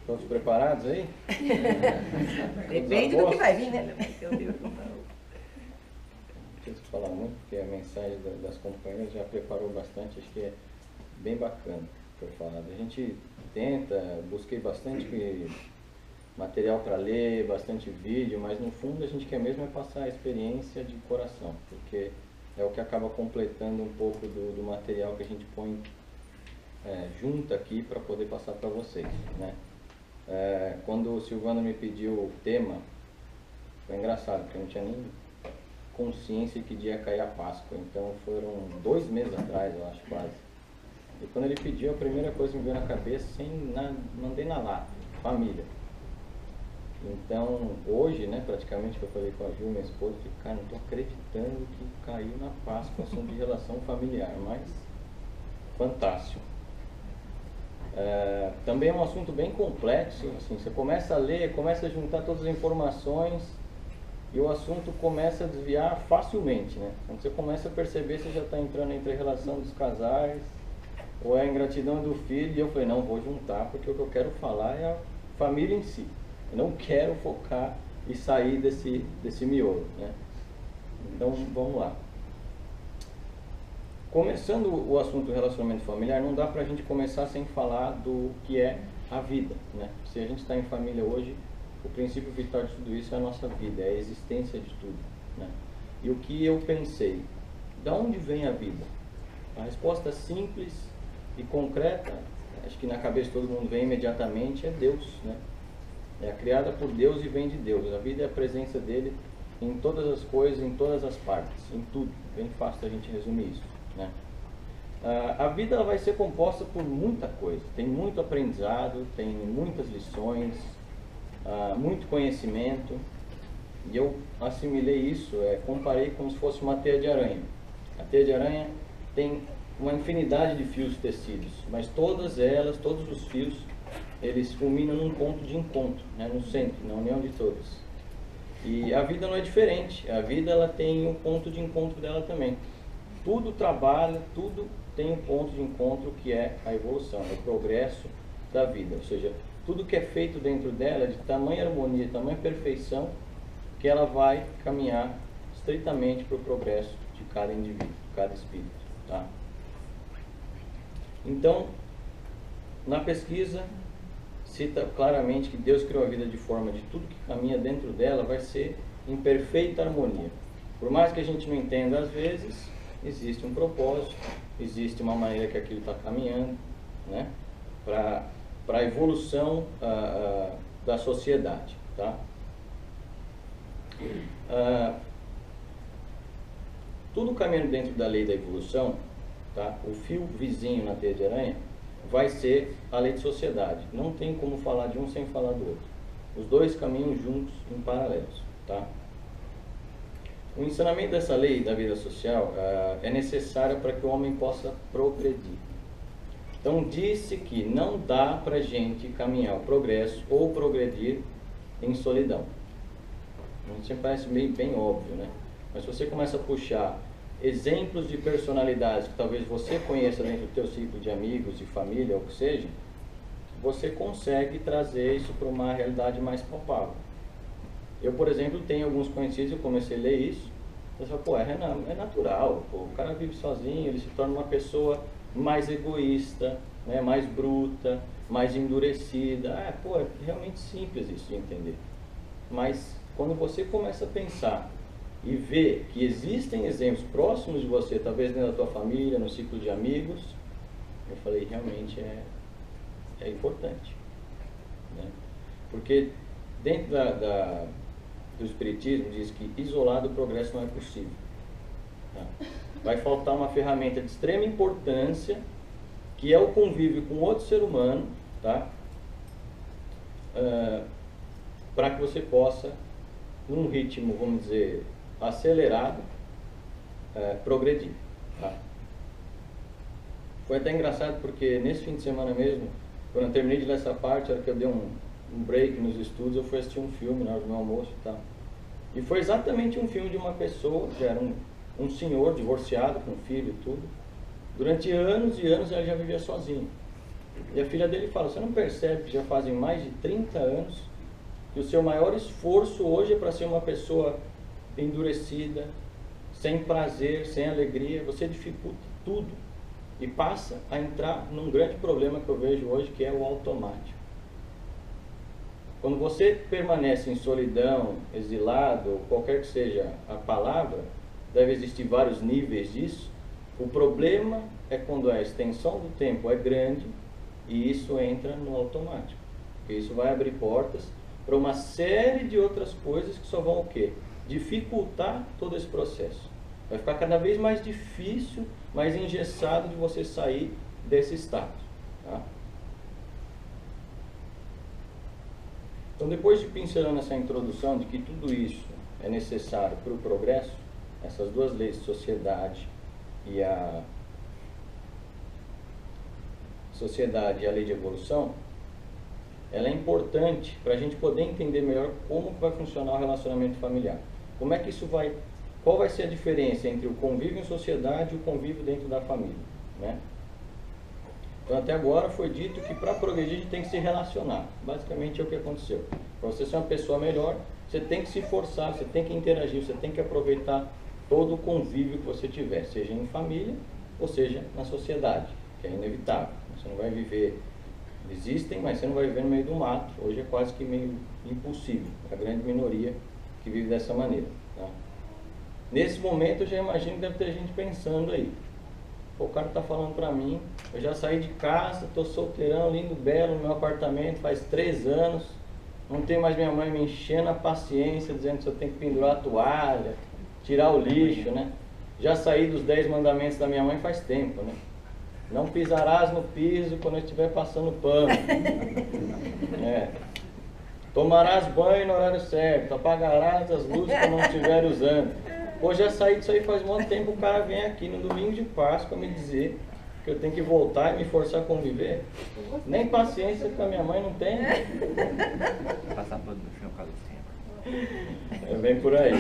Todos preparados aí? Depende do que vai vir, né? Não preciso falar muito, porque a mensagem das companheiras já preparou bastante, acho que é bem bacana o que foi falado. A gente busquei bastante material para ler, bastante vídeo, mas no fundo a gente quer mesmo é passar a experiência de coração, porque é o que acaba completando um pouco do material que a gente põe junto aqui para poder passar para vocês, né? Quando o Silvano me pediu o tema, foi engraçado, porque eu não tinha nem consciência que dia ia cair a Páscoa, então foram 2 meses atrás, eu acho, quase. E quando ele pediu, a primeira coisa que me veio na cabeça, mandei na lata, família. Então, hoje, né, praticamente, que eu falei com a Ju, minha esposa, eu falei, cara, não estou acreditando que caiu na Páscoa, assunto de relação familiar, mas fantástico. Também é um assunto bem complexo, assim, você começa a ler, começa a juntar todas as informações e o assunto começa a desviar facilmente, né? Quando você começa a perceber, você já está entrando entre a relação dos casais ou a ingratidão do filho, e eu falei, não, vou juntar, porque o que eu quero falar é a família em si. Eu não quero focar e sair desse miolo, né? Então, vamos lá. Começando o assunto do relacionamento familiar, não dá pra gente começar sem falar do que é a vida, né? Se a gente está em família hoje, o princípio vital de tudo isso é a nossa vida, é a existência de tudo, né? E o que eu pensei? Da onde vem a vida? A resposta simples e concreta, acho que na cabeça de todo mundo vem imediatamente, é Deus, né? É criada por Deus e vem de Deus. A vida é a presença dele em todas as coisas, em todas as partes, em tudo. Bem fácil a gente resumir isso, né? A vida ela vai ser composta por muita coisa. Tem muito aprendizado, tem muitas lições, muito conhecimento. E eu assimilei isso, comparei como se fosse uma teia de aranha. A teia de aranha tem uma infinidade de fios de tecidos, mas todas elas, todos os fios, eles culminam num ponto de encontro, né, no centro, na união de todos. E a vida não é diferente. A vida ela tem um ponto de encontro dela também. Tudo trabalha, tudo tem um ponto de encontro que é a evolução, é o progresso da vida. Ou seja, tudo que é feito dentro dela é de tamanha harmonia, tamanha perfeição, que ela vai caminhar estritamente para o progresso de cada indivíduo, de cada espírito, tá? Então, na pesquisa, cita claramente que Deus criou a vida de forma de tudo que caminha dentro dela vai ser em perfeita harmonia. Por mais que a gente não entenda às vezes, existe um propósito, existe uma maneira que aquilo está caminhando, né, para a evolução da sociedade, tá? Tudo caminhando dentro da lei da evolução, tá? O fio vizinho na teia de aranha vai ser a lei de sociedade. Não tem como falar de um sem falar do outro. Os dois caminham juntos, em paralelos, tá? O ensinamento dessa lei da vida social é necessário para que o homem possa progredir. Então, disse que não dá para a gente caminhar o progresso ou progredir em solidão. Isso parece meio bem óbvio, né? Mas se você começa a puxar exemplos de personalidades que talvez você conheça dentro do teu ciclo de amigos, de família, ou o que seja, você consegue trazer isso para uma realidade mais palpável. Eu, por exemplo, tenho alguns conhecidos, eu comecei a ler isso, eu falo, pô, é natural, pô, o cara vive sozinho, ele se torna uma pessoa mais egoísta, né, mais bruta, mais endurecida. Pô, é realmente simples isso de entender. Mas quando você começa a pensar e ver que existem exemplos próximos de você, talvez dentro da tua família, no ciclo de amigos, eu falei, realmente é importante, né? Porque dentro do Espiritismo diz que isolado o progresso não é possível, tá? Vai faltar uma ferramenta de extrema importância, que é o convívio com outro ser humano, tá? Para que você possa, num ritmo, vamos dizer, acelerado, progredir, tá? Foi até engraçado porque nesse fim de semana mesmo, quando eu terminei de ler essa parte, a hora que eu dei um break nos estudos, eu fui assistir um filme na hora do meu almoço e tal. E foi exatamente um filme de uma pessoa, que era um senhor divorciado, com filho e tudo. Durante anos e anos ele já vivia sozinho. E a filha dele fala, você não percebe que já fazem mais de 30 anos que o seu maior esforço hoje é para ser uma pessoa endurecida, sem prazer, sem alegria, você dificulta tudo e passa a entrar num grande problema que eu vejo hoje, que é o automático. Quando você permanece em solidão, exilado, ou qualquer que seja a palavra, deve existir vários níveis disso. O problema é quando a extensão do tempo é grande e isso entra no automático. Porque isso vai abrir portas para uma série de outras coisas que só vão o quê? Dificultar todo esse processo. Vai ficar cada vez mais difícil, mais engessado de você sair desse estado. Tá? Então, depois de pincelando essa introdução de que tudo isso é necessário para o progresso, essas duas leis de sociedade e a lei de evolução, ela é importante para a gente poder entender melhor como vai funcionar o relacionamento familiar. Como é que isso vai... Qual vai ser a diferença entre o convívio em sociedade e o convívio dentro da família, né? Então, até agora foi dito que para progredir a gente tem que se relacionar. Basicamente é o que aconteceu. Para você ser uma pessoa melhor, você tem que se forçar, você tem que interagir, você tem que aproveitar todo o convívio que você tiver, seja em família ou seja na sociedade, que é inevitável. Você não vai viver... Existem, mas você não vai viver no meio do mato. Hoje é quase que meio impossível. É a grande minoria que vive dessa maneira. Tá? Nesse momento eu já imagino que deve ter gente pensando aí. O cara está falando para mim, eu já saí de casa, estou solteirão, lindo, belo, no meu apartamento faz 3 anos, não tem mais minha mãe me enchendo a paciência, dizendo que eu tenho que pendurar a toalha, tirar o lixo, né? Já saí dos 10 mandamentos da minha mãe faz tempo, né? Não pisarás no piso quando eu estiver passando pano. Tomarás banho no horário certo, apagarás as luzes quando não estiver usando. Pô, já saí disso aí faz muito tempo, o cara vem aqui no domingo de Páscoa me dizer que eu tenho que voltar e me forçar a conviver. Nem paciência com a minha mãe não tem. Passar pano no chão por causa do tempo. É bem por aí.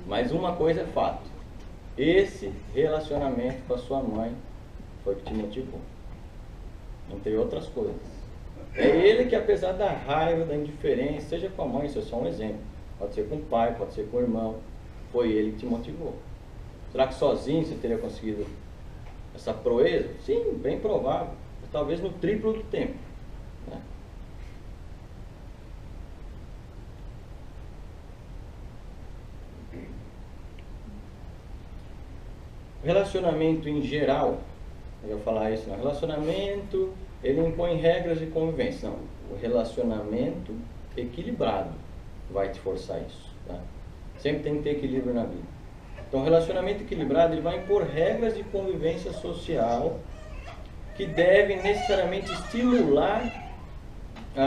Mas uma coisa é fato. Esse relacionamento com a sua mãe foi que te motivou. Entre outras coisas. É ele que, apesar da raiva, da indiferença, seja com a mãe, isso é só um exemplo. Pode ser com o pai, pode ser com o irmão. Foi ele que te motivou. Será que sozinho você teria conseguido essa proeza? Sim, bem provável. Talvez no triplo do tempo. Né? Relacionamento em geral, eu vou falar isso, não. Relacionamento, ele impõe regras de convivência. Não, o relacionamento equilibrado vai te forçar isso. Tá? Sempre tem que ter equilíbrio na vida. Então, o relacionamento equilibrado, ele vai impor regras de convivência social que devem necessariamente estimular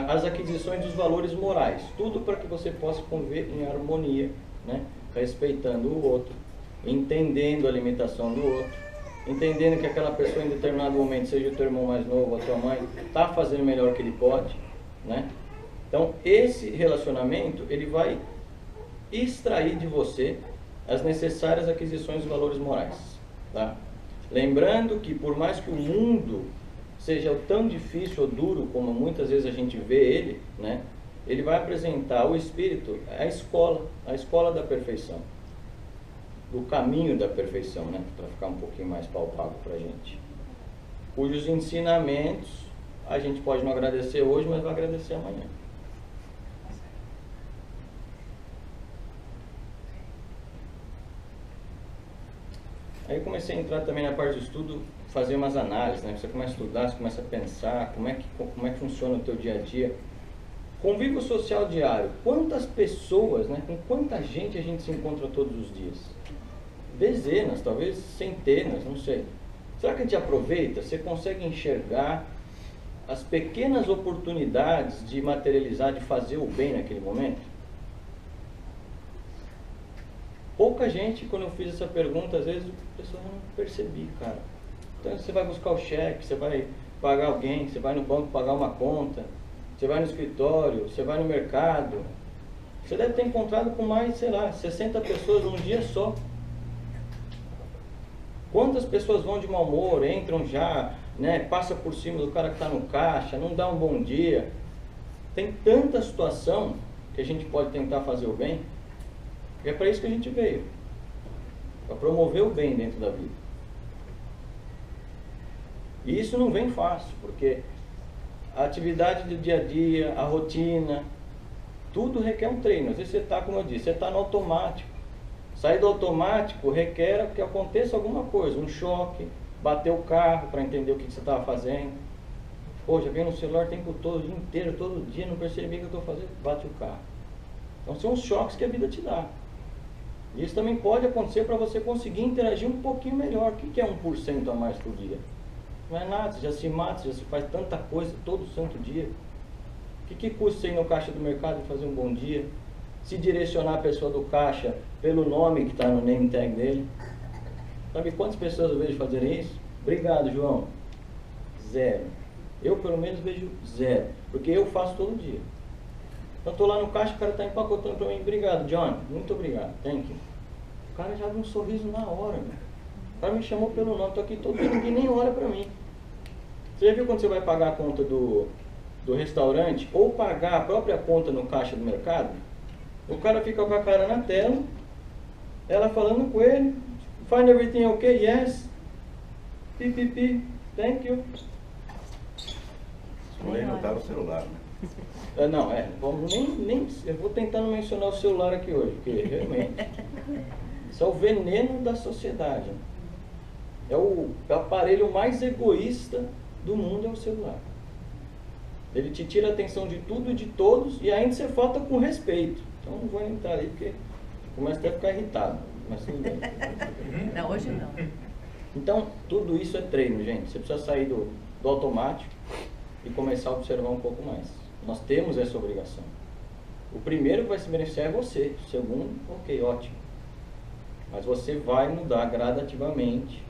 as aquisições dos valores morais. Tudo para que você possa conviver em harmonia, né? Respeitando o outro, entendendo a limitação do outro, entendendo que aquela pessoa em determinado momento, seja o teu irmão mais novo, a tua mãe, está fazendo o melhor que ele pode, né? Então, esse relacionamento, ele vai extrair de você as necessárias aquisições dos valores morais. Tá? Lembrando que por mais que o mundo seja tão difícil ou duro como muitas vezes a gente vê ele, né, ele vai apresentar o espírito, a escola da perfeição, do caminho da perfeição, né, para ficar um pouquinho mais palpável para a gente, cujos ensinamentos a gente pode não agradecer hoje, mas vai agradecer amanhã. Aí eu comecei a entrar também na parte do estudo, fazer umas análises, né? Você começa a estudar, você começa a pensar como é que funciona o teu dia a dia. Convívio social diário, quantas pessoas, né? Com quanta gente a gente se encontra todos os dias? Dezenas, talvez centenas, não sei. Será que a gente aproveita? Você consegue enxergar as pequenas oportunidades de materializar, de fazer o bem naquele momento? Pouca gente, quando eu fiz essa pergunta, às vezes o pessoal não percebi, cara. Então você vai buscar o cheque, você vai pagar alguém, você vai no banco pagar uma conta, você vai no escritório, você vai no mercado. Você deve ter encontrado com mais, sei lá, 60 pessoas num dia só. Quantas pessoas vão de mau humor, entram já né? Passa por cima do cara que está no caixa, não dá um bom dia. Tem tanta situação que a gente pode tentar fazer o bem, e é para isso que a gente veio, para promover o bem dentro da vida. E isso não vem fácil, porque a atividade do dia a dia, a rotina, tudo requer um treino. Às vezes você está, como eu disse, você está no automático. Sair do automático requer que aconteça alguma coisa, um choque, bater o carro para entender o que você estava fazendo. Pô, já vem no celular o tempo todo, o dia inteiro, todo dia, não percebi o que eu estou fazendo, bate o carro. Então são os choques que a vida te dá. E isso também pode acontecer para você conseguir interagir um pouquinho melhor. O que é 1% a mais por dia? Não é nada, você já se mata, você já se faz tanta coisa todo santo dia. O que custa você ir no caixa do mercado e fazer um bom dia? Se direcionar a pessoa do caixa pelo nome que está no name tag dele. Sabe quantas pessoas eu vejo fazerem isso? Obrigado, João. 0. Eu pelo menos vejo 0, porque eu faço todo dia. Então estou lá no caixa, o cara está empacotando para mim. Obrigado, John. Muito obrigado. Thank you. O cara já abre um sorriso na hora, meu. O cara me chamou pelo nome, estou aqui todo dia, ninguém nem olha para mim. Você já viu quando você vai pagar a conta do restaurante ou pagar a própria conta no caixa do mercado? O cara fica com a cara na tela, ela falando com ele, find everything okay, yes, pi, thank you. Nem notar o celular, né? Não, eu vou tentar não mencionar o celular aqui hoje, porque realmente isso é o veneno da sociedade. É o aparelho mais egoísta do mundo, é o celular. Ele te tira a atenção de tudo e de todos, e ainda você falta com respeito. Então não vou entrar aí, porque começa até a ficar irritado. Mas tudo bem. Não, hoje não. Então, tudo isso é treino, gente. Você precisa sair do automático e começar a observar um pouco mais. Nós temos essa obrigação. O primeiro que vai se beneficiar é você. O segundo, ok, ótimo. Mas você vai mudar gradativamente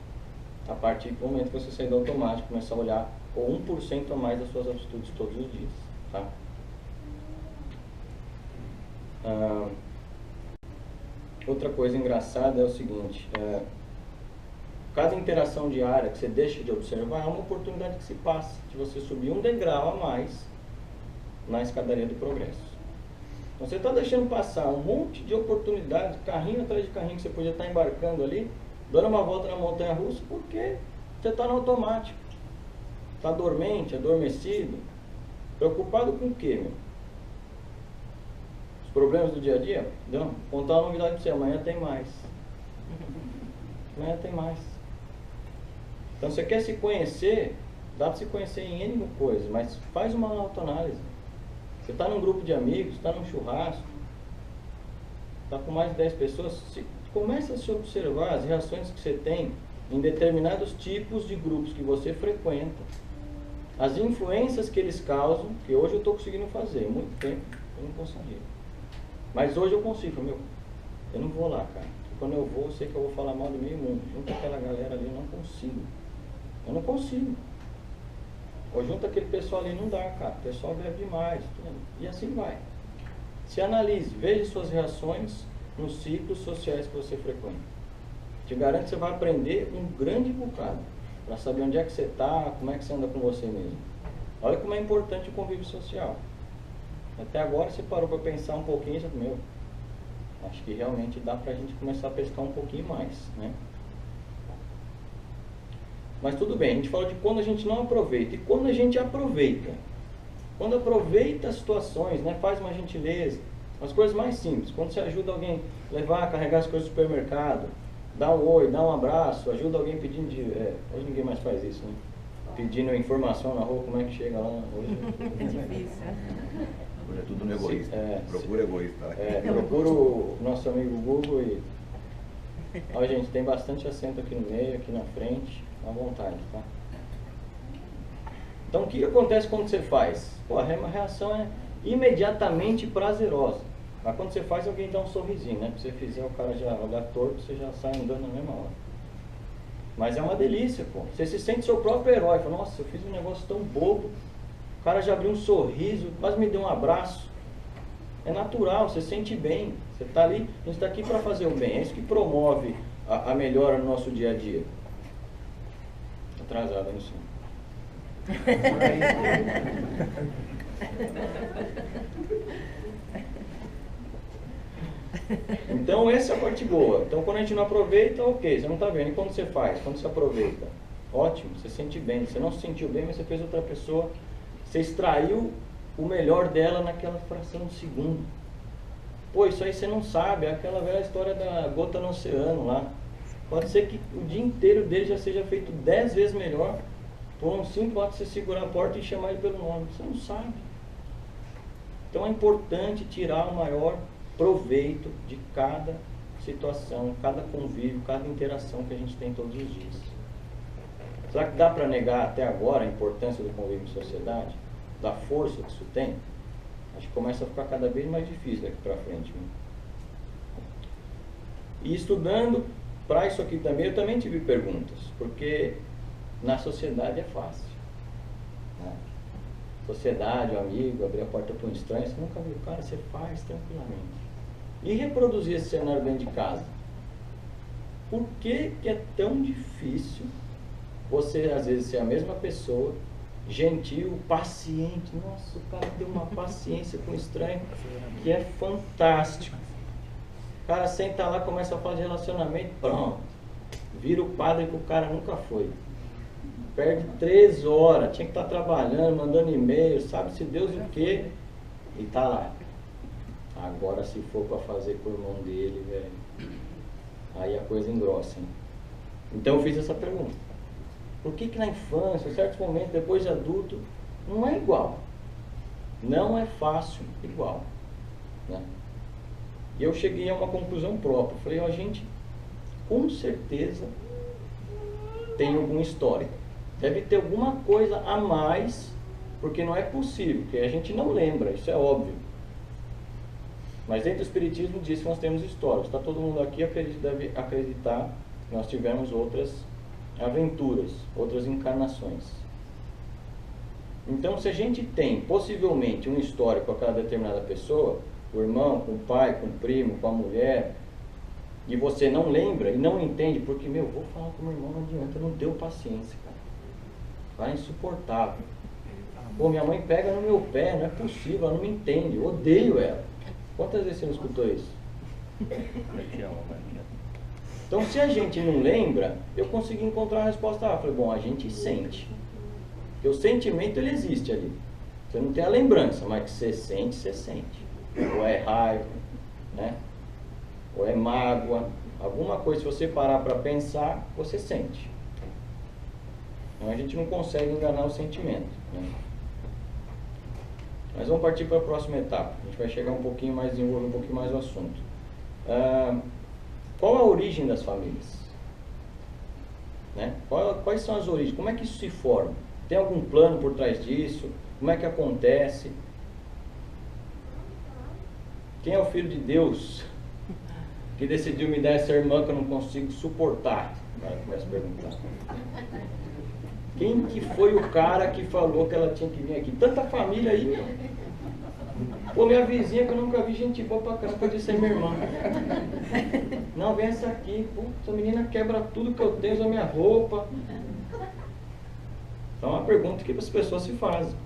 a partir do momento que você sair do automático, começar a olhar ou 1% a mais das suas atitudes todos os dias. Tá? Outra coisa engraçada é o seguinte, cada interação diária que você deixa de observar é uma oportunidade que se passa de você subir um degrau a mais na escadaria do progresso. Então você está deixando passar um monte de oportunidades, carrinho atrás de carrinho que você podia estar embarcando ali, dando uma volta na montanha-russa, porque você está no automático. Está dormente, adormecido, preocupado com o quê, meu? Os problemas do dia a dia? Não, contar uma novidade para você, amanhã tem mais. Amanhã tem mais. Então você quer se conhecer, dá para se conhecer em N coisas, mas faz uma autoanálise. Você está num grupo de amigos, está num churrasco, está com mais de 10 pessoas, começa a se observar as reações que você tem em determinados tipos de grupos que você frequenta, as influências que eles causam, que hoje eu estou conseguindo fazer, muito tempo eu não conseguia. Mas hoje eu consigo, eu não vou lá, cara. Quando eu vou, eu sei que eu vou falar mal do meio mundo. Junto aquela galera ali, eu não consigo. Eu não consigo. Ou junto aquele pessoal ali, não dá, cara. O pessoal bebe demais. E assim vai. Se analise, veja suas reações nos ciclos sociais que você frequenta. Te garanto que você vai aprender um grande bocado para saber onde é que você está, como é que você anda com você mesmo. Olha como é importante o convívio social. Até agora você parou para pensar um pouquinho e já, acho que realmente dá para a gente começar a pescar um pouquinho mais, né? Mas tudo bem, a gente fala de quando a gente não aproveita. E quando a gente aproveita? Quando aproveita as situações, né? Faz uma gentileza, as coisas mais simples. Quando você ajuda alguém a levar, carregar as coisas do supermercado, dá um oi, dá um abraço, ajuda alguém pedindo hoje ninguém mais faz isso, né? Pedindo informação na rua, como é que chega lá hoje. É difícil. Hoje é tudo no egoísta. Procura egoísta. Procura o nosso amigo Google e... Ó, gente, tem bastante assento aqui no meio, aqui na frente, à vontade, tá? Então, o que acontece quando você faz? Pô, a reação é imediatamente prazerosa. Mas quando você faz, alguém dá um sorrisinho, né? Se você fizer, o cara já olhar torto, você já sai andando na mesma hora. Mas é uma delícia, pô. Você se sente seu próprio herói. Fala, nossa, eu fiz um negócio tão bobo. O cara já abriu um sorriso, quase me deu um abraço. É natural, você sente bem. Você está ali, a gente está aqui para fazer o bem. É isso que promove a melhora no nosso dia a dia. Atrasado, não sei. Então essa é a parte boa. Então quando a gente não aproveita, ok, você não está vendo. E quando você faz? Quando você aproveita? Ótimo, você se sente bem. Você não se sentiu bem, mas você fez outra pessoa. Você extraiu o melhor dela naquela fração de segundo. Pô, isso aí você não sabe. É aquela velha história da gota no oceano lá. Pode ser que o dia inteiro dele já seja feito 10 vezes melhor por um simples fato de você segurar a porta e chamar ele pelo nome. Você não sabe. Então é importante tirar o maior proveito de cada situação, cada convívio, cada interação que a gente tem todos os dias. Será que dá para negar até agora a importância do convívio em sociedade? Da força que isso tem? Acho que começa a ficar cada vez mais difícil daqui para frente. Né? E estudando para isso aqui também, eu também tive perguntas, porque na sociedade é fácil. Né? Sociedade, o amigo, abrir a porta para um estranho, você nunca viu. Cara, você faz tranquilamente. E reproduzir esse cenário dentro de casa? Por que é tão difícil você, às vezes, ser a mesma pessoa, gentil, paciente? Nossa, o cara tem uma paciência com o estranho que é fantástico. O cara senta lá, começa a falar de relacionamento, pronto. Vira o padre que o cara nunca foi. Perde 3 horas, tinha que estar trabalhando, mandando e-mail, sabe-se Deus o quê, e tá lá. Agora se for para fazer com o irmão dele, velho, aí a coisa engrossa, hein? Então eu fiz essa pergunta. Por que na infância, em certos momentos, depois de adulto, não é igual? Não é fácil igual. Né? E eu cheguei a uma conclusão própria. Falei, ó, gente, com certeza tem algum histórico. Deve ter alguma coisa a mais, porque não é possível, porque a gente não lembra, isso é óbvio. Mas dentro do Espiritismo diz que nós temos histórias. Está todo mundo aqui deve acreditar que nós tivemos outras aventuras, outras encarnações. Então, se a gente tem possivelmente um histórico com aquela determinada pessoa, o irmão, com o pai, com o primo, com a mulher, e você não lembra e não entende, porque, vou falar com o meu irmão, não adianta, não deu paciência, cara. Cara, é insuportável. Pô, minha mãe pega no meu pé, não é possível, ela não me entende, eu odeio ela. Quantas vezes você não escutou isso? Então, se a gente não lembra, eu consegui encontrar a resposta. Falei, bom, a gente sente. Porque o sentimento, ele existe ali. Você não tem a lembrança, mas que você sente, você sente. Ou é raiva, né? Ou é mágoa. Alguma coisa, se você parar para pensar, você sente. Então, a gente não consegue enganar o sentimento, né? Mas vamos partir para a próxima etapa. A gente vai chegar um pouquinho mais, desenvolver um pouquinho mais o assunto. Qual a origem das famílias? Né? Quais são as origens? Como é que isso se forma? Tem algum plano por trás disso? Como é que acontece? Quem é o Filho de Deus que decidiu me dar essa irmã que eu não consigo suportar? Agora começa a perguntar. Quem que foi o cara que falou que ela tinha que vir aqui? Tanta família aí. Pô, minha vizinha que eu nunca vi gente boa pra caramba, pode ser minha irmã. Não, vem essa aqui. Pô, essa menina quebra tudo que eu tenho, usa minha roupa. Então é uma pergunta que as pessoas se fazem.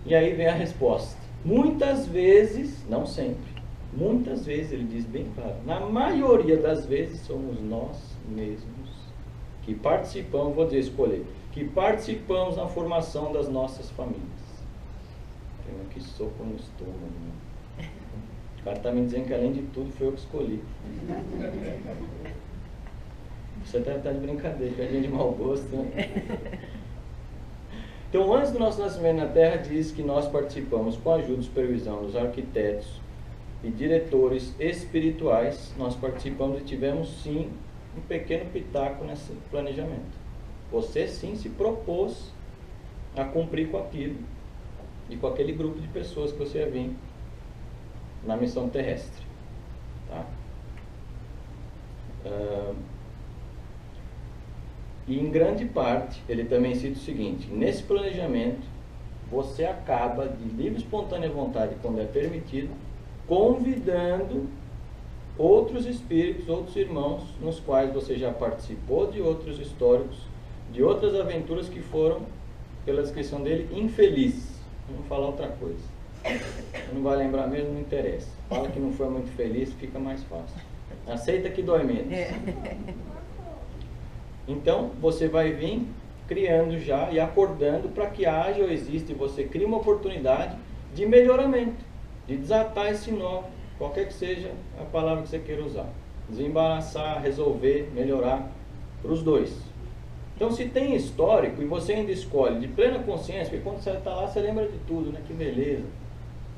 E aí vem a resposta. Muitas vezes, não sempre, muitas vezes, ele diz bem claro, na maioria das vezes somos nós mesmos que participamos, vou dizer, escolher, que participamos na formação das nossas famílias. Que soco no estômago, né? O cara está me dizendo que além de tudo foi eu que escolhi. Você deve estar de brincadeira, piadinha de mau gosto, né? Então, antes do nosso nascimento na Terra, diz que nós participamos com a ajuda e supervisão dos arquitetos e diretores espirituais. Nós participamos e tivemos sim um pequeno pitaco nesse planejamento. Você sim se propôs a cumprir com aquilo e com aquele grupo de pessoas que você ia vir na missão terrestre, tá? E em grande parte ele também cita o seguinte: nesse planejamento você acaba de livre e espontânea vontade, quando é permitido, convidando outros espíritos, outros irmãos, nos quais você já participou de outros históricos, de outras aventuras que foram, pela descrição dele, infelizes. Vamos falar outra coisa. Não vai lembrar mesmo, não interessa. Fala que não foi muito feliz, fica mais fácil. Aceita que dói menos. Então, você vai vir criando já e acordando para que haja ou exista e você crie uma oportunidade de melhoramento, de desatar esse nó, qualquer que seja a palavra que você queira usar. Desembaraçar, resolver, melhorar para os dois. Então, se tem histórico e você ainda escolhe de plena consciência, porque quando você está lá, você lembra de tudo, né? Que beleza.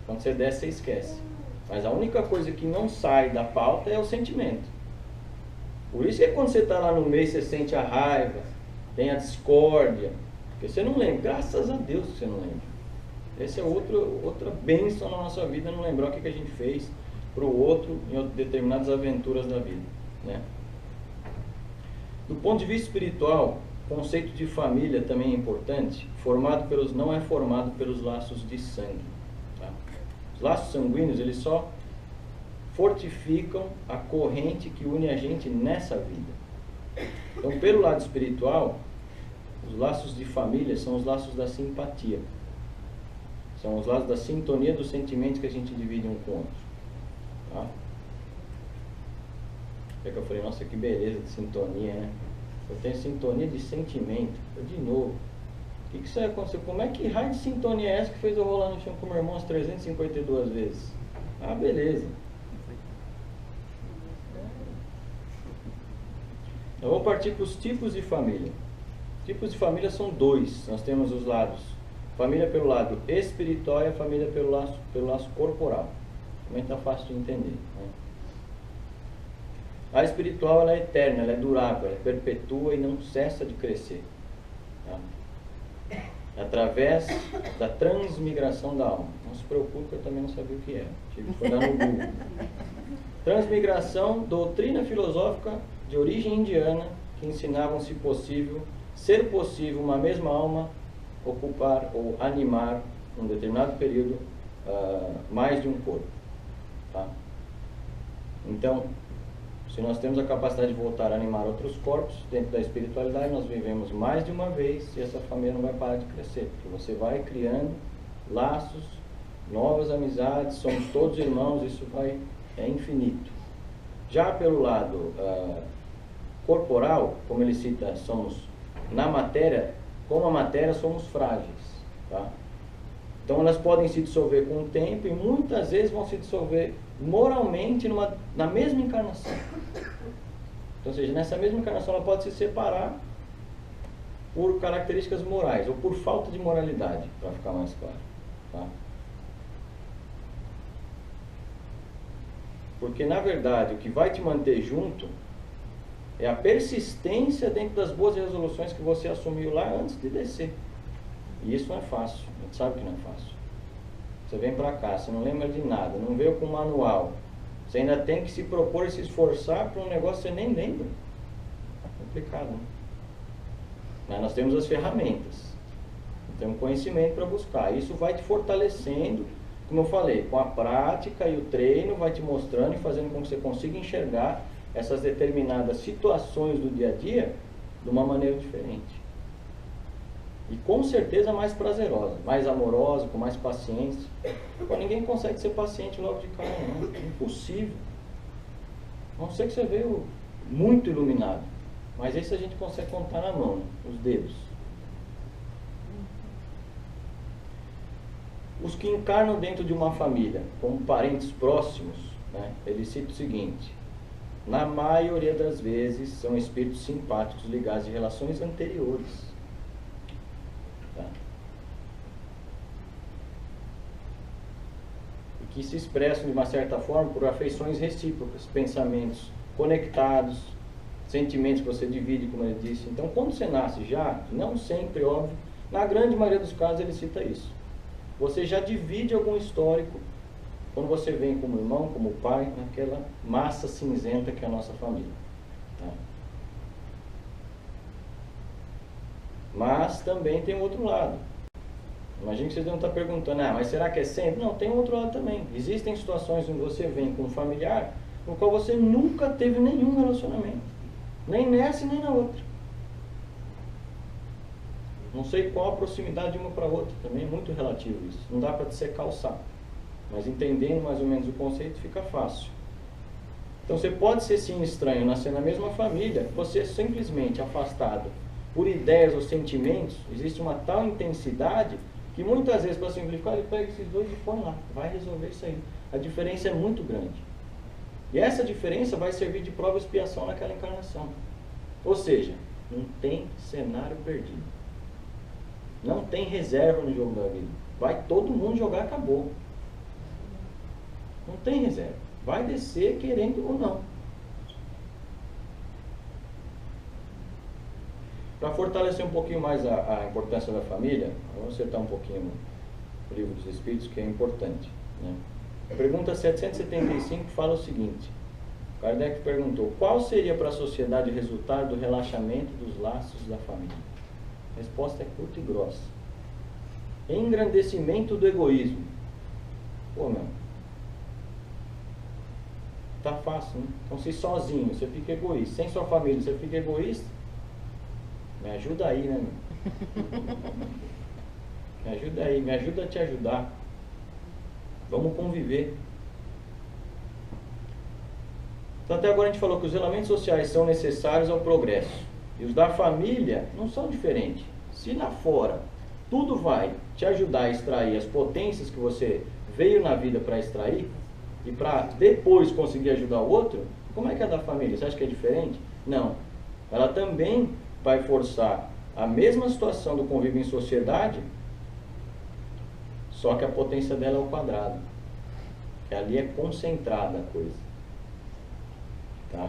Quando você desce, você esquece. Mas a única coisa que não sai da pauta é o sentimento. Por isso que quando você está lá no meio, você sente a raiva, tem a discórdia, porque você não lembra. Graças a Deus que você não lembra. Essa é outra bênção na nossa vida, não lembrar o que a gente fez para o outro em determinadas aventuras da vida, né? Do ponto de vista espiritual, o conceito de família também é importante. Não é formado pelos laços de sangue. Tá? Os laços sanguíneos, eles só fortificam a corrente que une a gente nessa vida. Então, pelo lado espiritual, os laços de família são os laços da simpatia. São os laços da sintonia dos sentimentos que a gente divide um com o outro. Tá? É que eu falei, nossa, que beleza de sintonia, né? Eu tenho sintonia de sentimento. De novo, o que isso aí aconteceu? Como é que raio de sintonia é essa que fez eu rolar no chão com meu irmão as 352 vezes? Ah, beleza. Eu vou partir para os tipos de família. Tipos de família são dois. Nós temos os lados. Família pelo lado espiritual e a família pelo laço corporal. Também está fácil de entender, né? A espiritual, ela é eterna, ela é durável, ela perpetua e não cessa de crescer. Tá? Através da transmigração da alma. Não se preocupe, eu também não sabia o que era. Tive que olhar no Google. Transmigração, doutrina filosófica de origem indiana, que ensinavam, se possível, ser possível uma mesma alma ocupar ou animar, num determinado período, mais de um corpo. Tá? Então, se nós temos a capacidade de voltar a animar outros corpos, dentro da espiritualidade, nós vivemos mais de uma vez e essa família não vai parar de crescer, porque você vai criando laços, novas amizades, somos todos irmãos, isso é infinito. Já pelo lado corporal, como ele cita, somos na matéria, como a matéria somos frágeis. Tá? Então elas podem se dissolver com o tempo e muitas vezes vão se dissolver moralmente na mesma encarnação. Então, ou seja, nessa mesma encarnação ela pode se separar por características morais ou por falta de moralidade, para ficar mais claro. Tá? Porque na verdade o que vai te manter junto é a persistência dentro das boas resoluções que você assumiu lá antes de descer. E isso não é fácil, a gente sabe que não é fácil. Você vem para cá, você não lembra de nada, não veio com manual. Você ainda tem que se propor e se esforçar para um negócio que você nem lembra. É complicado, né? Mas nós temos as ferramentas. Temos conhecimento para buscar. Isso vai te fortalecendo, como eu falei, com a prática e o treino, vai te mostrando e fazendo com que você consiga enxergar essas determinadas situações do dia a dia de uma maneira diferente. E com certeza mais prazerosa, mais amorosa, com mais paciência. Pô, ninguém consegue ser paciente logo de cara, não. É impossível. A não ser que você veio muito iluminado. Mas esse a gente consegue contar na mão, né? Os dedos. Os que encarnam dentro de uma família, como parentes próximos, né? Ele cita o seguinte: na maioria das vezes são espíritos simpáticos ligados de relações anteriores. Tá? E que se expressam de uma certa forma por afeições recíprocas, pensamentos conectados, sentimentos que você divide, como ele disse. Então, quando você nasce já, não sempre, óbvio, na grande maioria dos casos ele cita isso. Você já divide algum histórico quando você vem como irmão, como pai, naquela massa cinzenta que é a nossa família. Tá? Mas também tem outro lado. Imagino que vocês devem estar perguntando, mas será que é sempre? Não, tem outro lado também. Existem situações onde você vem com um familiar no qual você nunca teve nenhum relacionamento. Nem nessa e nem na outra. Não sei qual a proximidade de uma para outra, também é muito relativo isso. Não dá para dissecar o sapo. Mas entendendo mais ou menos o conceito fica fácil. Então você pode ser sim estranho, nascer na mesma família, você simplesmente afastado por ideias ou sentimentos, existe uma tal intensidade que muitas vezes, para simplificar, ele pega esses dois e põe lá, vai resolver isso aí. A diferença é muito grande. E essa diferença vai servir de prova e expiação naquela encarnação. Ou seja, não tem cenário perdido. Não tem reserva no jogo da vida. Vai todo mundo jogar, acabou. Não tem reserva. Vai descer querendo ou não. Para fortalecer um pouquinho mais a importância da família, vamos acertar um pouquinho o Livro dos Espíritos, que é importante, né? A pergunta 775 fala o seguinte: Kardec perguntou, qual seria para a sociedade o resultado do relaxamento dos laços da família? A resposta é curta e grossa: engrandecimento do egoísmo. Pô, meu, tá fácil, né? Então, se sozinho você fica egoísta, sem sua família você fica egoísta, me ajuda aí, né, meu? Me ajuda aí, me ajuda a te ajudar. Vamos conviver. Então, até agora a gente falou que os elementos sociais são necessários ao progresso. E os da família não são diferentes. Se lá fora tudo vai te ajudar a extrair as potências que você veio na vida para extrair, e para depois conseguir ajudar o outro, como é que é da família? Você acha que é diferente? Não. Ela também vai forçar a mesma situação do convívio em sociedade, só que a potência dela é ao quadrado. Que ali é concentrada a coisa. Tá?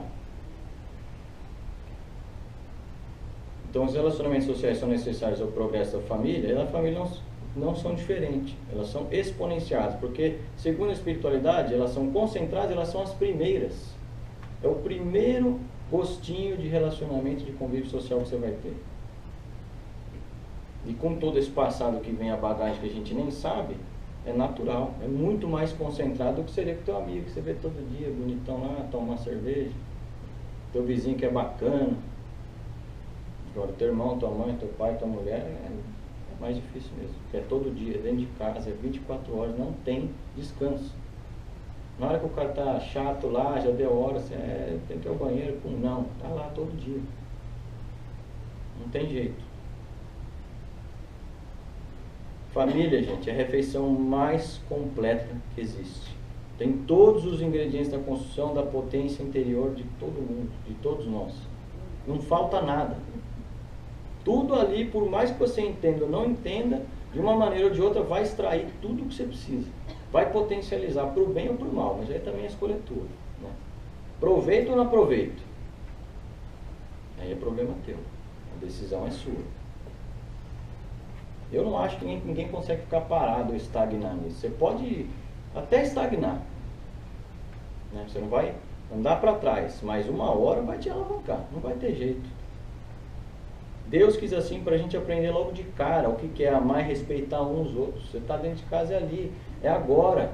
Então, os relacionamentos sociais são necessários ao progresso da família, e a família não são diferentes, elas são exponenciadas, porque, segundo a espiritualidade, elas são concentradas, elas são as primeiras. É o primeiro gostinho de relacionamento, de convívio social que você vai ter. E com todo esse passado que vem a bagagem que a gente nem sabe, é natural, é muito mais concentrado do que seria com teu amigo, que você vê todo dia, bonitão lá, toma uma cerveja, teu vizinho que é bacana. Agora, teu irmão, tua mãe, teu pai, tua mulher, é mais difícil mesmo, porque é todo dia, dentro de casa, é 24 horas, não tem descanso. Na hora que o cara tá chato lá, já deu hora, você tem que ir ao banheiro, não, tá lá todo dia. Não tem jeito. Família, gente, é a refeição mais completa que existe. Tem todos os ingredientes da construção da potência interior de todo mundo, de todos nós. Não falta nada. Tudo ali, por mais que você entenda ou não entenda, de uma maneira ou de outra, vai extrair tudo o que você precisa. Vai potencializar para o bem ou para o mal, mas aí também a escolha é tua, né? Proveito ou não aproveito? Aí é problema teu. A decisão é sua. Eu não acho que ninguém consegue ficar parado ou estagnar nisso. Você pode até estagnar, né? Você não vai andar para trás, mas uma hora vai te alavancar, não vai ter jeito. Deus quis assim para a gente aprender logo de cara o que é amar e respeitar uns aos outros. Você está dentro de casa, é ali, é agora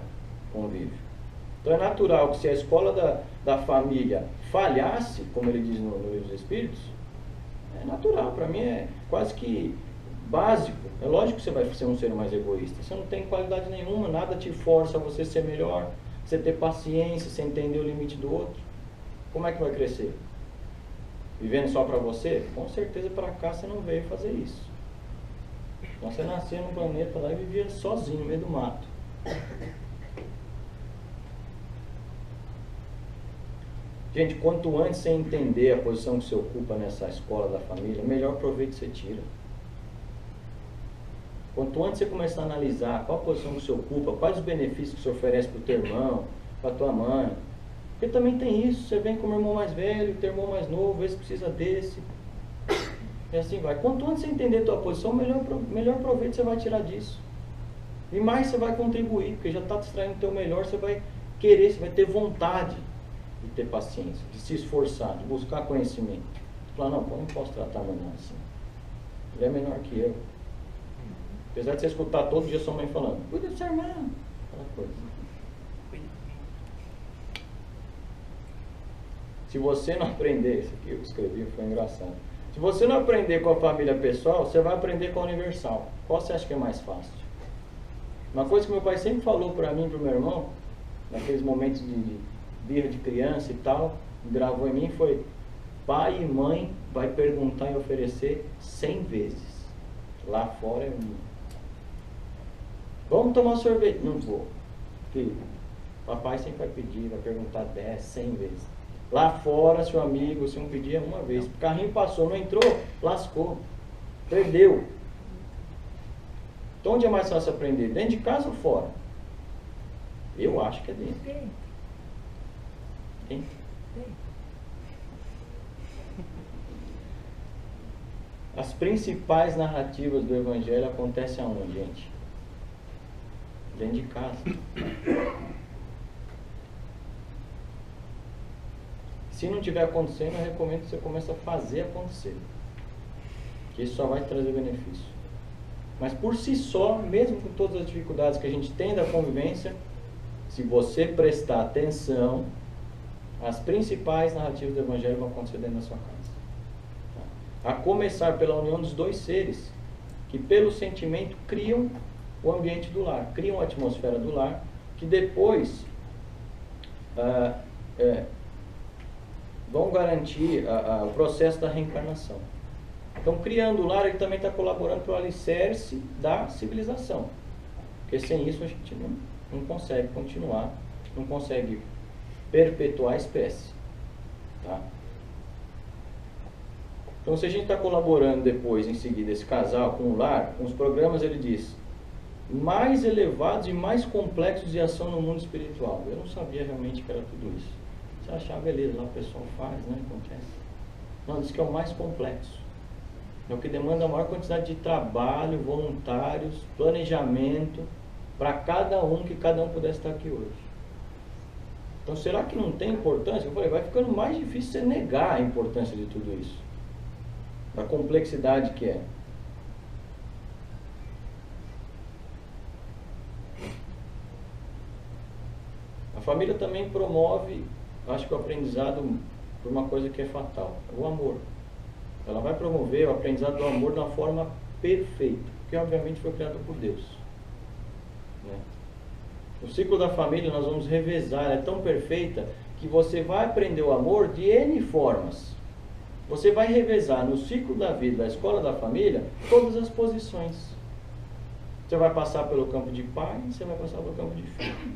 convívio. Então é natural que se a escola da família falhasse, como ele diz no Livro dos Espíritos, é natural, para mim é quase que básico. É lógico que você vai ser um ser mais egoísta. Você não tem qualidade nenhuma, nada te força a você ser melhor, você ter paciência, você entender o limite do outro. Como é que vai crescer? Vivendo só para você? Com certeza para cá você não veio fazer isso. Então você nasceu num planeta lá e vivia sozinho no meio do mato. Gente, quanto antes você entender a posição que você ocupa nessa escola da família, melhor proveito você tira. Quanto antes você começar a analisar qual a posição que você ocupa, quais os benefícios que você oferece para o teu irmão, para a tua mãe. Porque também tem isso, você vem com o irmão mais velho, teu irmão mais novo, esse precisa desse. E assim vai. Quanto antes você entender a tua posição, melhor proveito você vai tirar disso. E mais você vai contribuir, porque já está te extraindo o teu melhor, você vai querer, você vai ter vontade de ter paciência, de se esforçar, de buscar conhecimento. Falar, não, eu não posso tratar meu irmão assim. Ele é menor que eu. Apesar de você escutar todo dia sua mãe falando, cuida do seu irmão, aquela coisa. Se você não aprender, isso aqui eu escrevi, foi engraçado. Se você não aprender com a família pessoal, você vai aprender com a universal. Qual você acha que é mais fácil? Uma coisa que meu pai sempre falou para mim e para o meu irmão, naqueles momentos de birra de criança e tal, gravou em mim, foi: pai e mãe vai perguntar e oferecer 100 vezes. Lá fora é um. Vamos tomar sorvete? Não vou. Filho, papai sempre vai pedir, vai perguntar 10, 100 vezes. Lá fora, seu amigo, se não pedir, é uma vez. O carrinho passou, não entrou, lascou. Perdeu. Então onde é mais fácil aprender? Dentro de casa ou fora? Eu acho que é dentro. Dentro. As principais narrativas do Evangelho acontecem aonde, gente? Dentro de casa. Se não estiver acontecendo, eu recomendo que você comece a fazer acontecer. Que isso só vai trazer benefício. Mas por si só, mesmo com todas as dificuldades que a gente tem da convivência, se você prestar atenção, as principais narrativas do Evangelho vão acontecer dentro da sua casa. A começar pela união dos dois seres, que pelo sentimento criam o ambiente do lar, criam a atmosfera do lar, que depois vão garantir o processo da reencarnação. Então, criando o lar, ele também está colaborando para o alicerce da civilização. Porque sem isso a gente não consegue continuar, não consegue perpetuar a espécie. Tá? Então, se a gente está colaborando depois, em seguida, esse casal com o lar, com os programas, ele diz, mais elevados e mais complexos de ação no mundo espiritual. Eu não sabia realmente que era tudo isso. Você achava, beleza, lá o pessoal faz, né? Acontece. Não, diz que é o mais complexo. É o que demanda a maior quantidade de trabalho, voluntários, planejamento, para cada um, que cada um pudesse estar aqui hoje. Então, será que não tem importância? Eu falei, vai ficando mais difícil você negar a importância de tudo isso. Da complexidade que é. A família também promove, acho que o aprendizado por uma coisa que é fatal, o amor. Ela vai promover o aprendizado do amor de uma forma perfeita, que obviamente foi criado por Deus. Né? O ciclo da família nós vamos revezar, é tão perfeita que você vai aprender o amor de N formas. Você vai revezar no ciclo da vida, da escola da família, todas as posições. Você vai passar pelo campo de pai, você vai passar pelo campo de filho.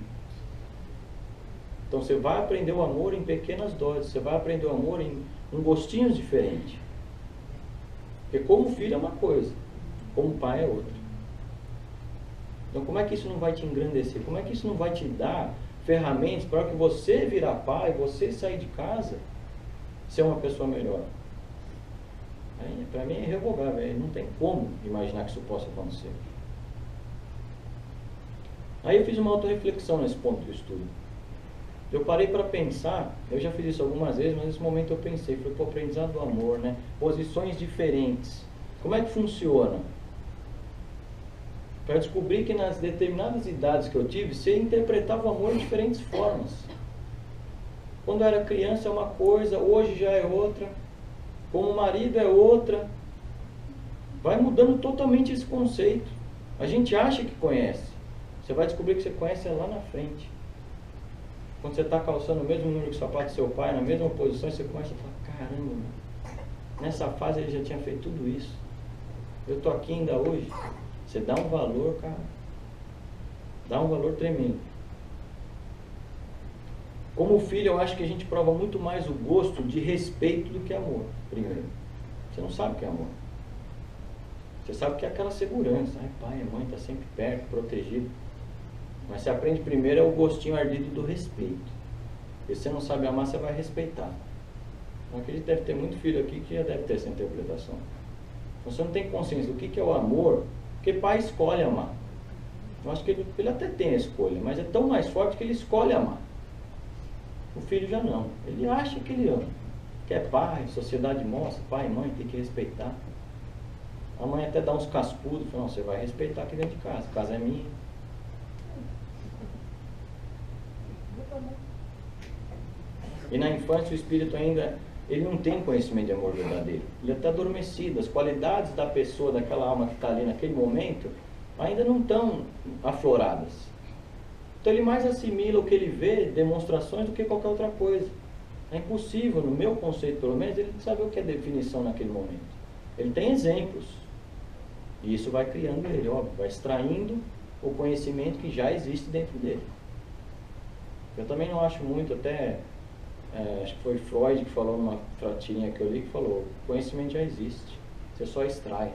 Então você vai aprender o amor em pequenas doses, você vai aprender o amor em gostinhos diferentes. Porque como filho é uma coisa, como pai é outra. Então como é que isso não vai te engrandecer? Como é que isso não vai te dar ferramentas para que você virar pai, você sair de casa, ser uma pessoa melhor? Para mim é irrevogável, não tem como imaginar que isso possa acontecer. Aí eu fiz uma autorreflexão nesse ponto do estudo. Eu parei para pensar, eu já fiz isso algumas vezes, mas nesse momento eu pensei, foi o aprendizado do amor, né? Posições diferentes. Como é que funciona? Para descobrir que nas determinadas idades que eu tive, você interpretava o amor de diferentes formas. Quando eu era criança é uma coisa, hoje já é outra. Como marido é outra. Vai mudando totalmente esse conceito. A gente acha que conhece. Você vai descobrir que você conhece lá na frente. Quando você está calçando o mesmo número de sapato do seu pai, na mesma posição, você começa a falar, caramba, nessa fase ele já tinha feito tudo isso. Eu estou aqui ainda hoje. Você dá um valor, cara. Dá um valor tremendo. Como filho, eu acho que a gente prova muito mais o gosto de respeito do que amor, primeiro. Você não sabe o que é amor. Você sabe que é aquela segurança. Ai, pai, mãe está sempre perto, protegido. Mas você aprende primeiro é o gostinho ardido do respeito. E se você não sabe amar, você vai respeitar. Então, acredito que deve ter muito filho aqui que já deve ter essa interpretação. Então, você não tem consciência do que é o amor, porque pai escolhe amar. Eu acho que ele até tem a escolha, mas é tão mais forte que ele escolhe amar. O filho já não. Ele acha que ele ama. Que é pai, sociedade mostra, pai e mãe tem que respeitar. A mãe até dá uns cascudos, fala, não, você vai respeitar aqui dentro de casa, a casa é minha. E na infância o espírito ainda ele não tem conhecimento de amor verdadeiro. Ele está adormecido. As qualidades da pessoa, daquela alma que está ali naquele momento, ainda não estão afloradas. Então ele mais assimila o que ele vê, demonstrações, do que qualquer outra coisa. É impossível, no meu conceito pelo menos, ele saber o que é definição naquele momento. Ele tem exemplos. E isso vai criando ele, óbvio, vai extraindo o conhecimento que já existe dentro dele. Eu também não acho muito, até, acho que foi Freud que falou numa tirinha que eu li, que falou, o conhecimento já existe, você só extrai.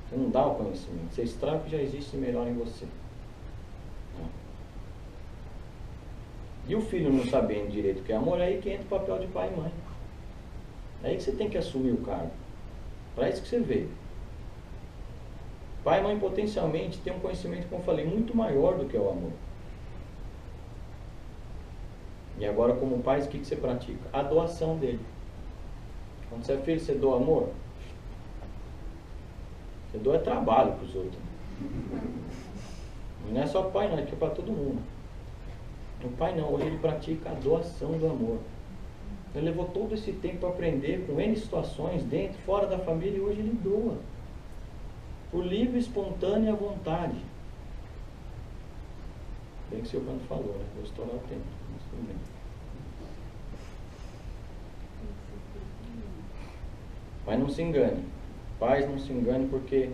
Você não dá o conhecimento, você extrai o que já existe melhor em você. E o filho não sabendo direito o que é amor, é aí que entra o papel de pai e mãe. É aí que você tem que assumir o cargo. Para isso que você veio. Pai e mãe potencialmente tem um conhecimento, como eu falei, muito maior do que o amor. E agora, como pais, o que você pratica? A doação dele. Quando você é filho, você doa amor? Você doa trabalho para os outros. E não é só pai, não, é que é para todo mundo. O pai não, hoje ele pratica a doação do amor. Ele levou todo esse tempo para aprender com N situações, dentro, fora da família, e hoje ele doa. Por livre, espontânea vontade. Bem que o senhor quando falou, né? Vou estourar o tempo. Mas tudo bem. Mas não se engane. Pais, não se engane, porque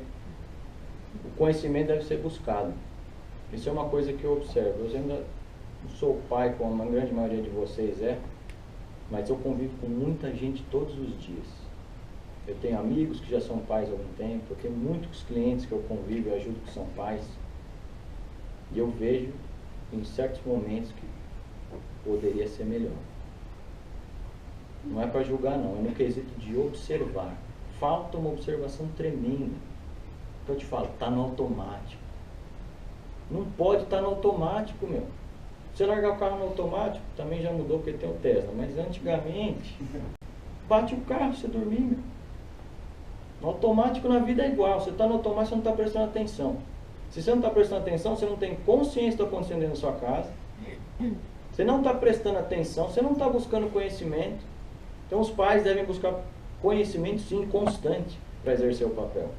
o conhecimento deve ser buscado. Isso é uma coisa que eu observo. Eu ainda não sou pai, como a grande maioria de vocês é, mas eu convivo com muita gente todos os dias. Eu tenho amigos que já são pais há algum tempo, eu tenho muitos clientes que eu convivo e ajudo que são pais. E eu vejo, em certos momentos, que poderia ser melhor. Não é para julgar, não, é no quesito de observar. Falta uma observação tremenda. Então eu te falo, está no automático. Não pode estar no automático, meu. Você largar o carro no automático, também já mudou porque tem o Tesla, mas antigamente, bate o carro, você dormir, meu. No automático na vida é igual, você está no automático, você não está prestando atenção. Se você não está prestando atenção, você não tem consciência do que está acontecendo dentro da sua casa, você não está prestando atenção, você não está buscando conhecimento. Então os pais devem buscar conhecimento, sim, constante, para exercer o papel.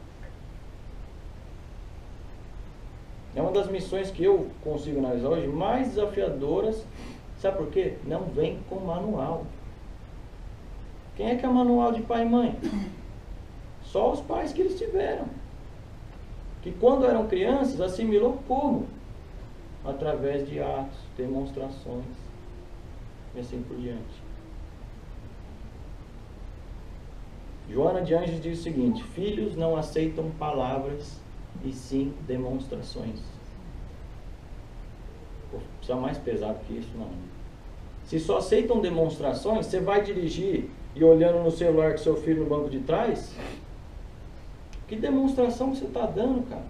É uma das missões que eu consigo analisar hoje, mais desafiadoras. Sabe por quê? Não vem com manual. Quem é que é manual de pai e mãe? Só os pais que eles tiveram. Que quando eram crianças, assimilou como? Através de atos, demonstrações, e assim por diante. Joana de Anjos diz o seguinte: filhos não aceitam palavras, e sim demonstrações. Vou precisar mais pesado que isso, não. Se só aceitam demonstrações, você vai dirigir e olhando no celular com seu filho no banco de trás? Que demonstração que você está dando, cara?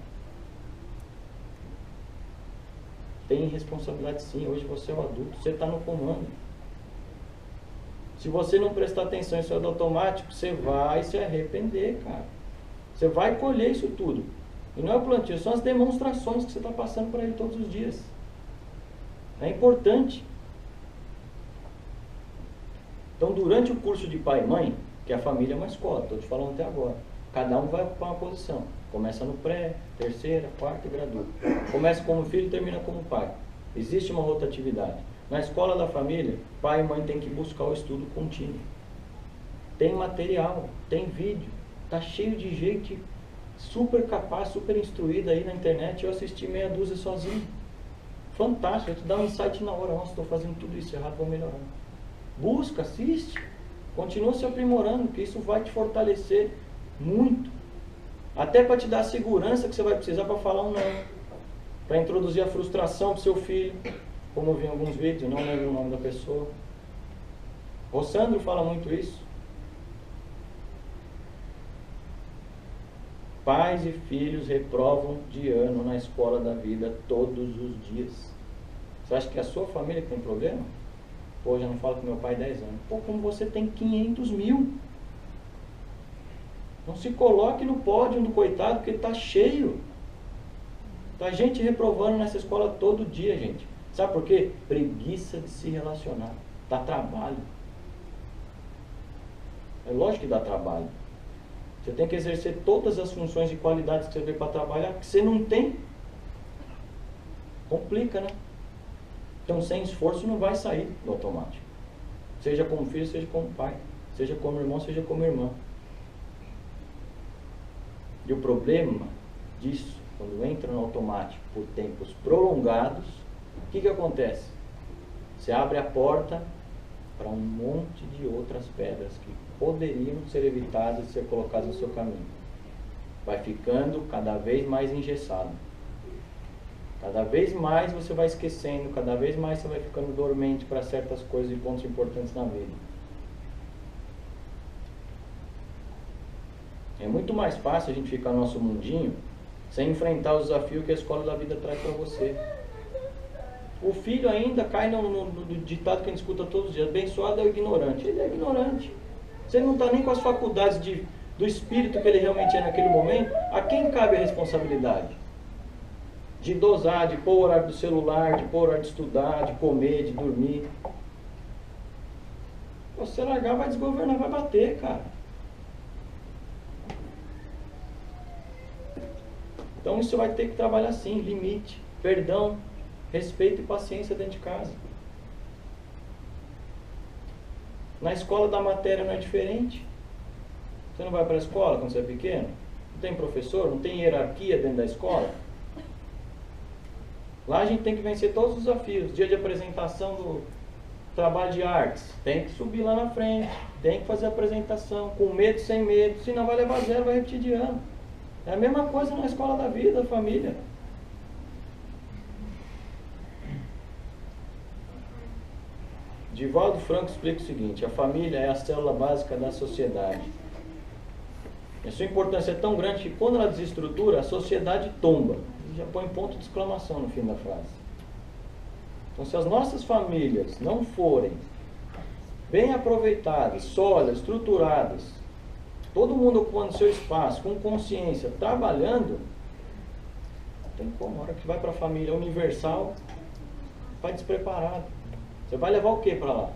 Tem responsabilidade sim, hoje você é o adulto, você está no comando. Se você não prestar atenção em seu automático, você vai se arrepender, cara. Você vai colher isso tudo. E não é o plantio, são as demonstrações que você está passando para ele todos os dias. É importante. Então, durante o curso de pai e mãe, que a família é uma escola, estou te falando até agora, cada um vai ocupar uma posição. Começa no pré, terceira, quarta e gradua. Começa como filho e termina como pai. Existe uma rotatividade. Na escola da família, pai e mãe têm que buscar o estudo contínuo. Tem material, tem vídeo, está cheio de gente super capaz, super instruída aí na internet. Eu assisti meia dúzia sozinho. Fantástico, vai te dar um insight na hora. Nossa, estou fazendo tudo isso errado, vou melhorar. Busca, assiste, continua se aprimorando, que isso vai te fortalecer muito. Até para te dar a segurança que você vai precisar para falar um não. Para introduzir a frustração para o seu filho, como eu vi em alguns vídeos, eu não lembro o nome da pessoa. O Sandro fala muito isso. Pais e filhos reprovam de ano na escola da vida todos os dias. Você acha que é a sua família que tem problema? Pô, já não falo com meu pai 10 anos. Pô, como você tem 500 mil? Não se coloque no pódio do coitado, porque está cheio. Tá gente reprovando nessa escola todo dia, gente. Sabe por quê? Preguiça de se relacionar. Dá trabalho. É lógico que dá trabalho. Você tem que exercer todas as funções e qualidades que você veio para trabalhar, que você não tem. Complica, né? Então, sem esforço não vai sair do automático. Seja como filho, seja como pai. Seja como irmão, seja como irmã. E o problema disso, quando entra no automático por tempos prolongados, o que acontece? Você abre a porta para um monte de outras pedras que poderiam ser evitadas de ser colocadas no seu caminho. Vai ficando cada vez mais engessado. Cada vez mais você vai esquecendo, cada vez mais você vai ficando dormente para certas coisas e pontos importantes na vida. É muito mais fácil a gente ficar no nosso mundinho sem enfrentar os desafios que a escola da vida traz para você. O filho ainda cai no ditado que a gente escuta todos os dias: abençoado é o ignorante. Ele é ignorante. Você não está nem com as faculdades do espírito que ele realmente é naquele momento. A quem cabe a responsabilidade? De dosar, de pôr o horário do celular, de pôr o horário de estudar, de comer, de dormir. Você largar, vai desgovernar, vai bater, cara. Então isso vai ter que trabalhar assim: limite, perdão, respeito e paciência dentro de casa. Na escola da matéria não é diferente. Você não vai para a escola quando você é pequeno? Não tem professor? Não tem hierarquia dentro da escola? Lá a gente tem que vencer todos os desafios. Dia de apresentação do trabalho de artes, tem que subir lá na frente, tem que fazer a apresentação, com medo, sem medo, senão vai levar zero, vai repetir de ano. É a mesma coisa na escola da vida, da família. Divaldo Franco explica o seguinte: a família é a célula básica da sociedade. A sua importância é tão grande que quando ela desestrutura, a sociedade tomba. Já põe ponto de exclamação no fim da frase. Então, se as nossas famílias não forem bem aproveitadas, sólidas, estruturadas, todo mundo ocupando seu espaço, com consciência, trabalhando, não tem como. A hora que vai para a família universal, vai despreparado. Você vai levar o que para lá?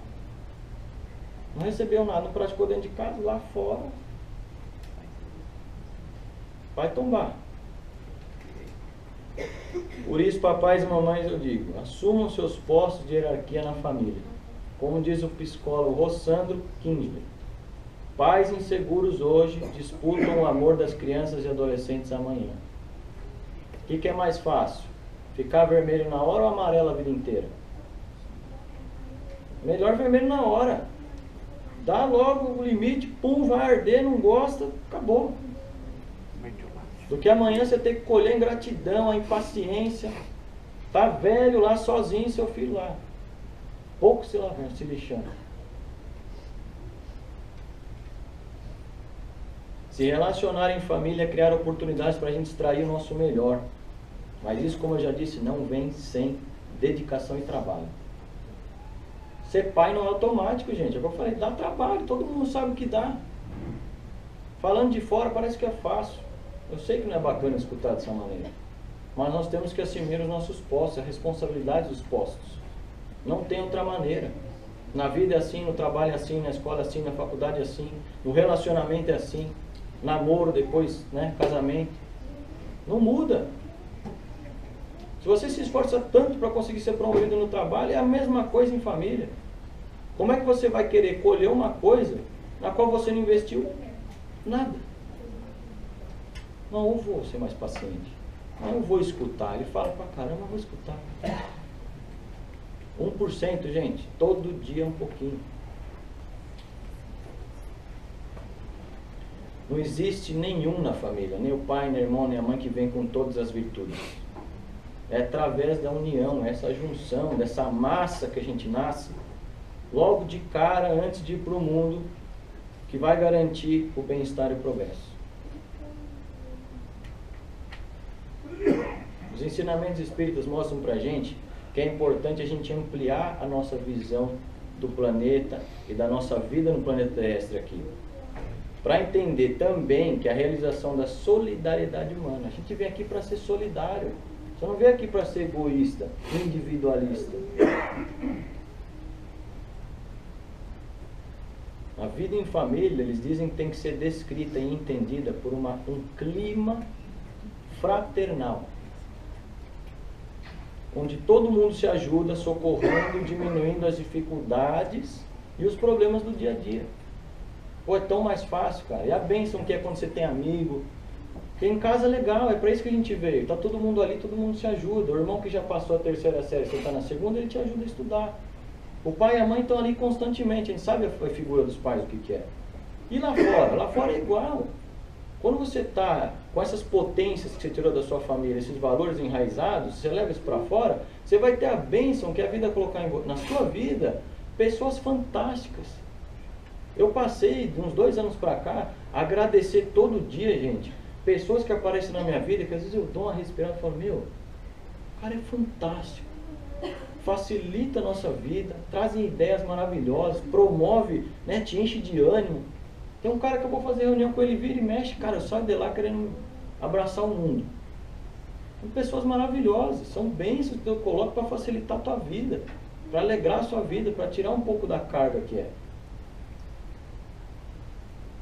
Não recebeu nada, não praticou dentro de casa, lá fora vai tombar. Por isso, papais e mamães, eu digo: assumam seus postos de hierarquia na família. Como diz o psicólogo Rossandro Kinsley: pais inseguros hoje disputam o amor das crianças e adolescentes amanhã. O que é mais fácil? Ficar vermelho na hora ou amarelo a vida inteira? Melhor vermelho na hora. Dá logo o limite, pum, vai arder, não gosta, acabou. Do que amanhã você ter que colher a ingratidão, a impaciência. Tá velho lá sozinho, seu filho lá, pouco se lavando, se lixando. Se relacionar em família é criar oportunidades para a gente extrair o nosso melhor. Mas isso, como eu já disse, não vem sem dedicação e trabalho. Ser pai não é automático, gente. Eu falei, dá trabalho, todo mundo sabe o que dá. Falando de fora parece que é fácil. Eu sei que não é bacana escutar dessa maneira. Mas nós temos que assumir os nossos postos, a responsabilidade dos postos. Não tem outra maneira. Na vida é assim, no trabalho é assim, na escola é assim, na faculdade é assim, no relacionamento é assim, namoro, depois, né, casamento. Não muda. Se você se esforça tanto para conseguir ser promovido no trabalho, é a mesma coisa em família. Como é que você vai querer colher uma coisa na qual você não investiu nada? Não, eu vou ser mais paciente. Não, eu vou escutar. Ele fala pra caramba, eu vou escutar. 1%, gente. Todo dia um pouquinho. Não existe nenhum na família, nem o pai, nem o irmão, nem a mãe que vem com todas as virtudes. É através da união, essa junção, dessa massa que a gente nasce, logo de cara, antes de ir para o mundo, que vai garantir o bem-estar e o progresso. Os ensinamentos espíritas mostram para a gente que é importante a gente ampliar a nossa visão do planeta e da nossa vida no planeta terrestre aqui. Para entender também que a realização da solidariedade humana, a gente vem aqui para ser solidário. Você não veio aqui para ser egoísta, individualista. A vida em família, eles dizem que tem que ser descrita e entendida por um clima fraternal, onde todo mundo se ajuda, socorrendo, diminuindo as dificuldades e os problemas do dia a dia. Pô, é tão mais fácil, cara. E a bênção que é quando você tem amigo. Porque em casa é legal, é para isso que a gente veio. Tá todo mundo ali, todo mundo se ajuda. O irmão que já passou a 3ª série, você está na 2ª, ele te ajuda a estudar. O pai e a mãe estão ali constantemente, a gente sabe a figura dos pais, o que é. E lá fora é igual. Quando você está com essas potências que você tirou da sua família, esses valores enraizados, você leva isso para fora, você vai ter a bênção que a vida colocar na sua vida, pessoas fantásticas. Eu passei, de uns 2 anos para cá, a agradecer todo dia, gente, pessoas que aparecem na minha vida, que às vezes eu dou uma respirada e falo, meu, o cara é fantástico. Facilita a nossa vida, trazem ideias maravilhosas, promove, né, te enche de ânimo. Tem um cara que eu vou fazer reunião com ele, vira e mexe, cara, eu saio de lá querendo abraçar o mundo. São pessoas maravilhosas, são bênçãos que eu coloco para facilitar a tua vida, para alegrar a sua vida, para tirar um pouco da carga que é.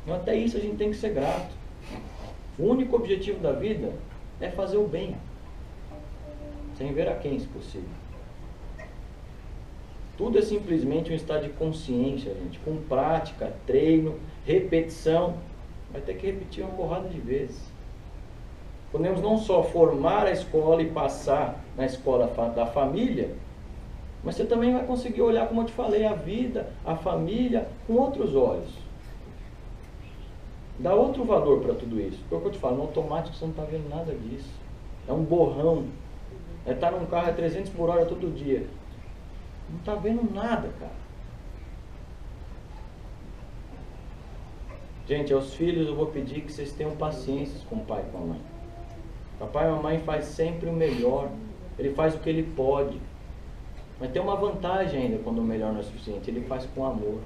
Então até isso a gente tem que ser grato. O único objetivo da vida é fazer o bem, sem ver a quem, se possível. Tudo é simplesmente um estado de consciência, gente, com prática, treino, repetição. Vai ter que repetir uma porrada de vezes. Podemos não só formar a escola e passar na escola da família, mas você também vai conseguir olhar, como eu te falei, a vida, a família, com outros olhos. Dá outro valor para tudo isso. Porque é o que eu te falo, no automático você não está vendo nada disso. É um borrão. É estar num carro a 300 por hora todo dia. Não está vendo nada, cara. Gente, aos filhos eu vou pedir que vocês tenham paciência com o pai e com a mãe. Papai e mamãe faz sempre o melhor. Ele faz o que ele pode. Mas tem uma vantagem ainda quando o melhor não é suficiente. Ele faz com amor.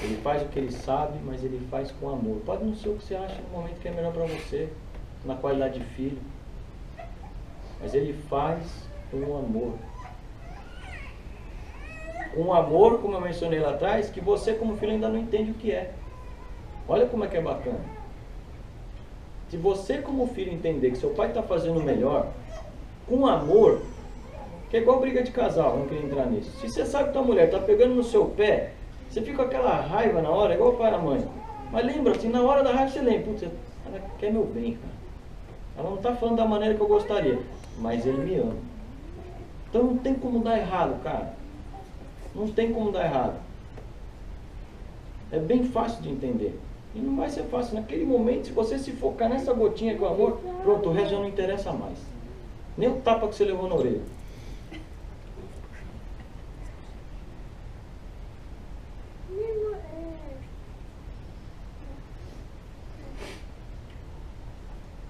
Ele faz o que ele sabe, mas ele faz com amor. Pode não ser o que você acha no momento que é melhor para você, na qualidade de filho. Mas ele faz com amor. Um amor, como eu mencionei lá atrás, que você como filho ainda não entende o que é. Olha como é que é bacana. Se você como filho entender que seu pai está fazendo o melhor, com amor, que é igual briga de casal, não queria entrar nisso. Se você sabe que tua mulher está pegando no seu pé, você fica com aquela raiva na hora, igual o pai e a mãe. Mas lembra, assim, na hora da raiva você lembra, putz, ela quer meu bem, cara. Ela não está falando da maneira que eu gostaria, mas ele me ama. Então não tem como dar errado, cara. Não tem como dar errado. É bem fácil de entender. E não vai ser fácil. Naquele momento, se você se focar nessa gotinha com amor, pronto, o resto já não interessa mais. Nem o tapa que você levou na orelha.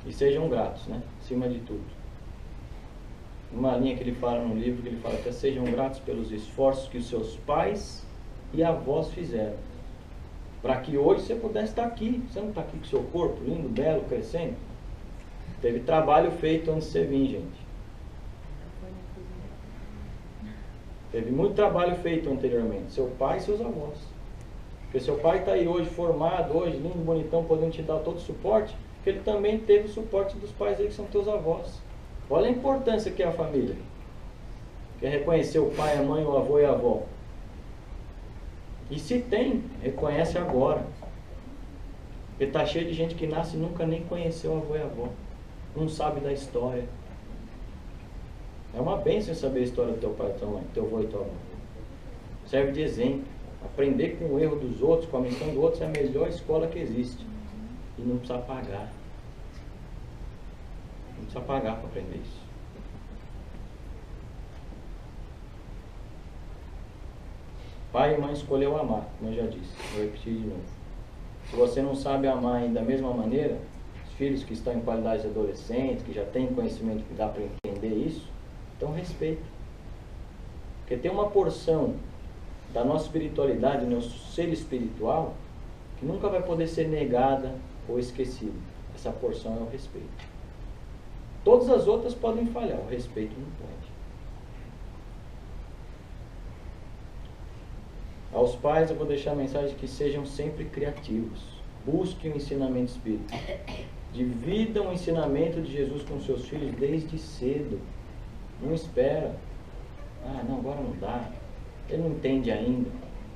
E sejam gratos, né? Acima de tudo. Uma linha que ele fala no livro, que ele fala que sejam gratos pelos esforços que os seus pais e avós fizeram. Para que hoje você pudesse estar aqui. Você não está aqui com o seu corpo lindo, belo, crescendo. Teve trabalho feito antes de você vir, gente. Teve muito trabalho feito anteriormente. Seu pai e seus avós. Porque seu pai está aí hoje formado, hoje lindo, bonitão, podendo te dar todo o suporte, porque ele também teve o suporte dos pais aí que são teus avós. Olha a importância que é a família. Quer reconhecer o pai, a mãe, o avô e a avó. E se tem, reconhece agora. Porque está cheio de gente que nasce e nunca nem conheceu o avô e a avó. Não sabe da história. É uma bênção saber a história do teu pai e tua mãe, teu avô e tua avó. Serve de exemplo. Aprender com o erro dos outros, com a missão dos outros, é a melhor escola que existe. E não precisa pagar. Não precisa pagar para aprender isso. Pai e mãe escolheu amar, como eu já disse. Vou repetir de novo. Se você não sabe amar ainda da mesma maneira, os filhos que estão em qualidade de adolescentes, que já têm conhecimento que dá para entender isso, então respeita. Porque tem uma porção da nossa espiritualidade, do nosso ser espiritual, que nunca vai poder ser negada ou esquecida. Essa porção é o respeito. Todas as outras podem falhar, o respeito não pode. Aos pais eu vou deixar a mensagem que sejam sempre criativos. Busquem o ensinamento espírita. Dividam o ensinamento de Jesus com seus filhos desde cedo. Não espera. Ah, não, agora não dá. Ele não entende ainda.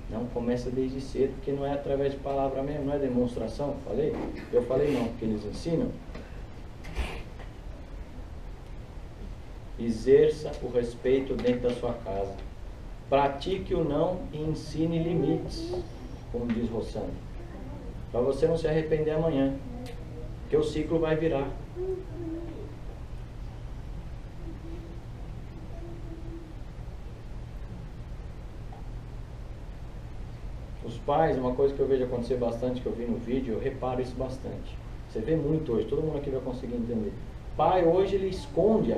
Não, começa desde cedo, porque não é através de palavra mesmo, não é demonstração. Falei? Eu falei não, porque eles ensinam. Exerça o respeito dentro da sua casa. Pratique o não e ensine limites, como diz Rossandra. Para você não se arrepender amanhã, porque o ciclo vai virar. Os pais, uma coisa que eu vejo acontecer bastante, que eu vi no vídeo, eu reparo isso bastante. Você vê muito hoje, todo mundo aqui vai conseguir entender. Pai, hoje ele esconde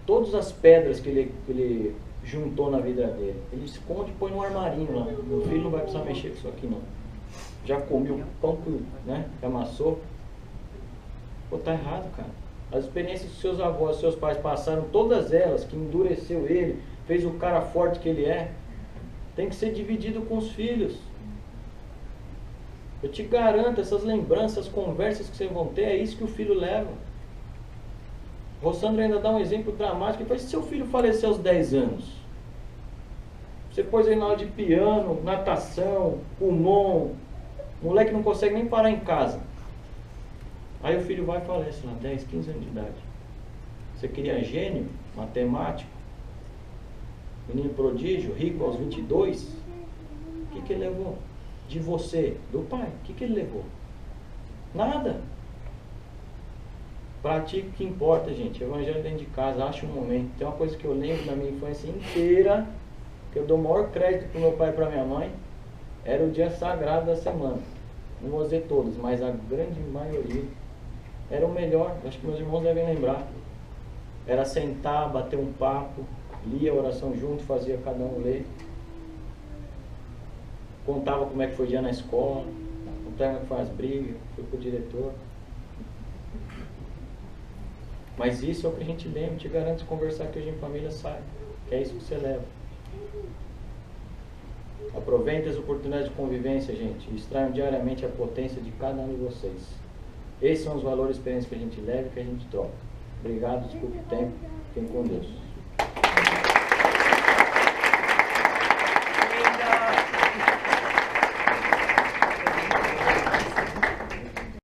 todas as pedras que ele juntou na vida dele. Ele esconde e põe no armarinho lá. Meu filho não vai precisar mexer com isso aqui não. Já comeu o pão que amassou. Pô, tá errado, cara. As experiências que seus avós, seus pais passaram, todas elas, que endureceu ele, fez o cara forte que ele é, tem que ser dividido com os filhos. Eu te garanto, essas lembranças, conversas que vocês vão ter, é isso que o filho leva. Rossandra ainda dá um exemplo dramático. Ele fala, se seu filho falecer aos 10 anos, você pôs ele na aula de piano, natação, pulmão, o moleque não consegue nem parar em casa. Aí o filho vai e falece lá, 10, 15 anos de idade. Você queria gênio, matemático, menino prodígio, rico aos 22, o que ele levou? De você, do pai, o que ele levou? Nada. Pratique o que importa, gente. Evangelho dentro de casa, acha um momento. Tem uma coisa que eu lembro da minha infância inteira, que eu dou o maior crédito para o meu pai e para minha mãe, era o dia sagrado da semana. Não vou dizer todos, mas a grande maioria era o melhor. Acho que meus irmãos devem lembrar. Era sentar, bater um papo, lia a oração junto, fazia cada um ler. Contava como é que foi o dia na escola, contava como é que foi as brigas, fui pro diretor. Mas isso é o que a gente lembra, te garanto, se conversar que hoje em família sai, que é isso que você leva. Aproveitem as oportunidades de convivência, gente, e extraiam diariamente a potência de cada um de vocês. Esses são os valores e experiências que a gente leva e que a gente troca. Obrigado, desculpe o tempo, fiquem com Deus.